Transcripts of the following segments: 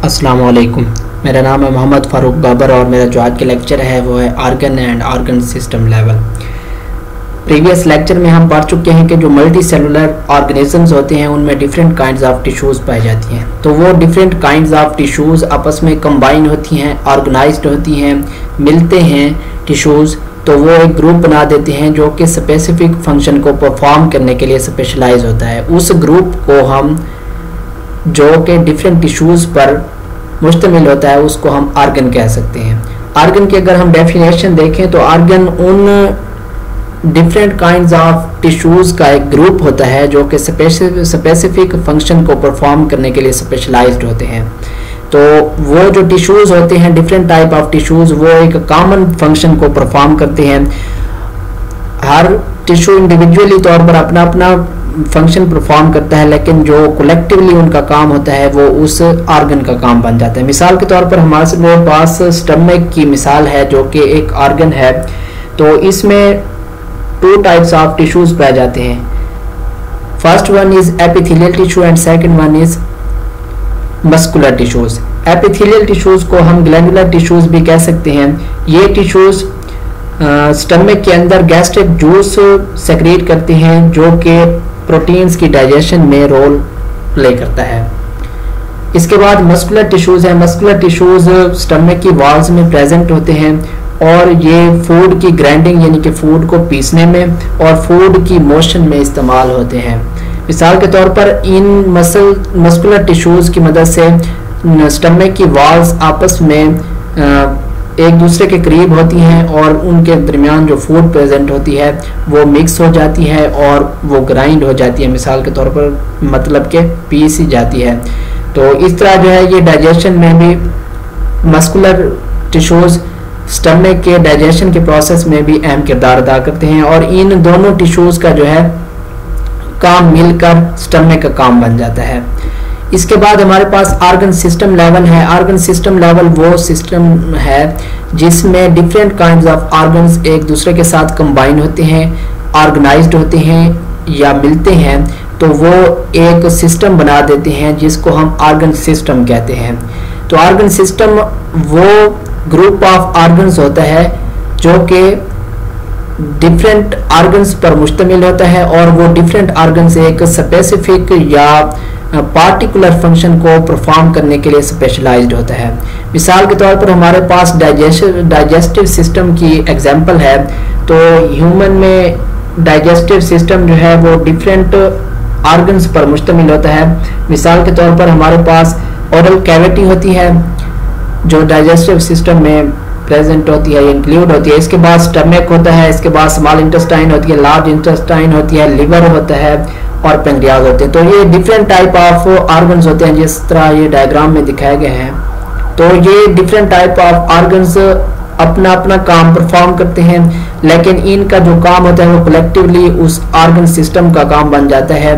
अस्सलाम वालेकुम। मेरा नाम है मोहम्मद फ़ारूक बाबर और मेरा जो आज के लेक्चर है वो है organ and organ system level. Previous lecture में हम पढ़ चुके हैं कि जो मल्टी सेलुलर ऑर्गेनिजम्स होते हैं उनमें डिफरेंट काइंड्स ऑफ टिश्यूज़ पाई जाती हैं। तो वो डिफरेंट काइंड्स ऑफ टिश्यूज़ आपस में कंबाइन होती हैं, ऑर्गेनाइज्ड होती हैं, मिलते हैं टिश्यूज़, तो वो एक ग्रुप बना देते हैं जो कि स्पेसिफिक फंक्शन को परफॉर्म करने के लिए स्पेशलाइज होता है। उस ग्रुप को हम जो कि डिफरेंट टिश्यूज़ पर मुश्तमिल होता है उसको हम आर्गन कह सकते हैं। आर्गन की अगर हम डेफिनेशन देखें तो आर्गन उन डिफरेंट काइंड्स ऑफ टिश्यूज़ का एक ग्रुप होता है जो कि स्पेसिफिक फंक्शन को परफॉर्म करने के लिए स्पेशलाइज्ड होते हैं। तो वो जो टिश्यूज़ होते हैं, डिफरेंट टाइप ऑफ टिश्यूज़, वो एक कॉमन फंक्शन को परफॉर्म करते हैं। हर टिश्यू इंडिविजुअली तौर पर अपना अपना फंक्शन परफॉर्म करता है, लेकिन जो कलेक्टिवली उनका काम होता है वो उस आर्गन का काम बन जाता है। मिसाल के तौर पर हमारे पास स्टमक की मिसाल है जो कि एक आर्गन है। तो इसमें टू टाइप्स ऑफ टिश्यूज पाए जाते हैं। First one is epithelial tissue and second one is muscular tissues. Epithelial tissues को हम ग्लैंडुलर टिश्यूज भी कह सकते हैं। ये टिश्यूज स्टमक के अंदर गैस्ट्रिक जूस सेक्रेट करते हैं जो कि प्रोटीन्स की डाइजेशन में रोल प्ले करता है। इसके बाद मस्कुलर टिश्यूज है। मस्कुलर टिश्यूज स्टमक की वॉल्स में प्रेजेंट होते हैं और ये फूड की ग्राइंडिंग यानी कि फूड को पीसने में और फूड की मोशन में इस्तेमाल होते हैं। मिसाल के तौर पर इन मस्कुलर टिश्यूज की मदद से स्टमक की वॉल्स आपस में एक दूसरे के करीब होती हैं और उनके दरमियान जो फूड प्रेजेंट होती है वो मिक्स हो जाती है और वो ग्राइंड हो जाती है। मिसाल के तौर पर मतलब के पीस ही जाती है। तो इस तरह जो है ये डाइजेशन में भी मस्कुलर टिश्यूज स्टमक के डाइजेशन के प्रोसेस में भी अहम किरदार अदा करते हैं और इन दोनों टिश्यूज का जो है काम मिलकर स्टमक का काम बन जाता है। इसके बाद हमारे पास ऑर्गन सिस्टम लेवल है। ऑर्गन सिस्टम लेवल वो सिस्टम है जिसमें डिफरेंट काइंड्स ऑफ ऑर्गन्स एक दूसरे के साथ कंबाइन होते हैं, ऑर्गेनाइज्ड होते हैं या मिलते हैं, तो वो एक सिस्टम बना देते हैं जिसको हम ऑर्गन सिस्टम कहते हैं। तो ऑर्गन सिस्टम वो ग्रुप ऑफ ऑर्गन्स होता है जो कि डिफरेंट ऑर्गन्स पर मुश्तमिल होता है और वो डिफरेंट ऑर्गन्स एक स्पेसिफिक या पार्टिकुलर फंक्शन को परफॉर्म करने के लिए स्पेशलाइज्ड होता है। मिसाल के तौर पर हमारे पास डाइजेस्टिव सिस्टम की एग्जांपल है। तो ह्यूमन में डाइजेस्टिव सिस्टम जो है वो डिफरेंट ऑर्गन्स पर मुश्तमिल होता है। मिसाल के तौर पर हमारे पास ओरल कैविटी होती है जो डाइजेस्टिव सिस्टम में प्रेजेंट होती है, इंक्लूड होती है। इसके बाद स्टमक होता है, इसके बाद स्मॉल इंटेस्टाइन होती है, लार्ज इंटेस्टाइन होती है, लिवर होता है और पेंक्रियाज होते हैं। तो ये डिफरेंट टाइप ऑफ ऑर्गन्स होते हैं जिस तरह ये डायग्राम में दिखाए गए हैं। तो ये डिफरेंट टाइप ऑफ ऑर्गन्स अपना अपना काम परफॉर्म करते हैं, लेकिन इनका जो काम होता है वो कलेक्टिवली उस ऑर्गन सिस्टम का काम बन जाता है।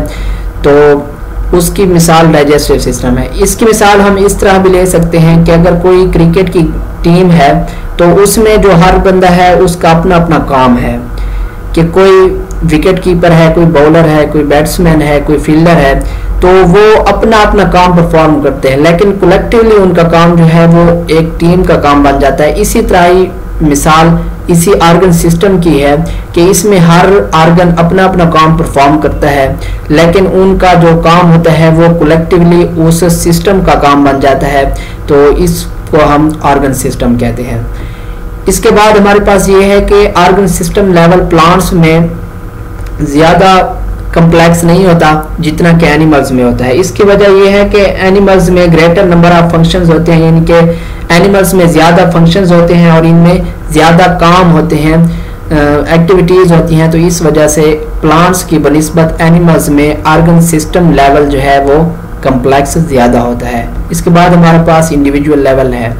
तो उसकी मिसाल डाइजेस्टिव सिस्टम है। इसकी मिसाल हम इस तरह भी ले सकते हैं कि अगर कोई क्रिकेट की टीम है तो उसमें जो हर बंदा है उसका अपना अपना काम है कि कोई विकेट कीपर है, कोई बॉलर है, कोई बैट्समैन है, कोई फील्डर है, तो वो अपना अपना काम परफॉर्म करते हैं, लेकिन कलेक्टिवली उनका काम जो है वो एक टीम का काम बन जाता है। इसी तरह ही मिसाल इसी ऑर्गन सिस्टम की है कि इसमें हर ऑर्गन अपना अपना काम परफॉर्म करता है, लेकिन उनका जो काम होता है वो कलेक्टिवली उस सिस्टम का काम बन जाता है। तो इसको हम ऑर्गन सिस्टम कहते हैं। इसके बाद हमारे पास ये है कि ऑर्गन सिस्टम लेवल प्लांट्स में ज़्यादा कम्प्लेक्स नहीं होता जितना कि एनिमल्स में होता है। इसकी वजह यह है कि एनिमल्स में ग्रेटर नंबर ऑफ फंक्शंस होते हैं, यानी कि एनिमल्स में ज़्यादा फंक्शंस होते हैं और इनमें ज़्यादा काम होते हैं, एक्टिविटीज़ होती हैं। तो इस वजह से प्लांट्स की बनिस्बत एनिमल्स में ऑर्गन सिस्टम लेवल जो है वो कम्प्लेक्स ज़्यादा होता है। इसके बाद हमारे पास इंडिविजुअल लेवल है।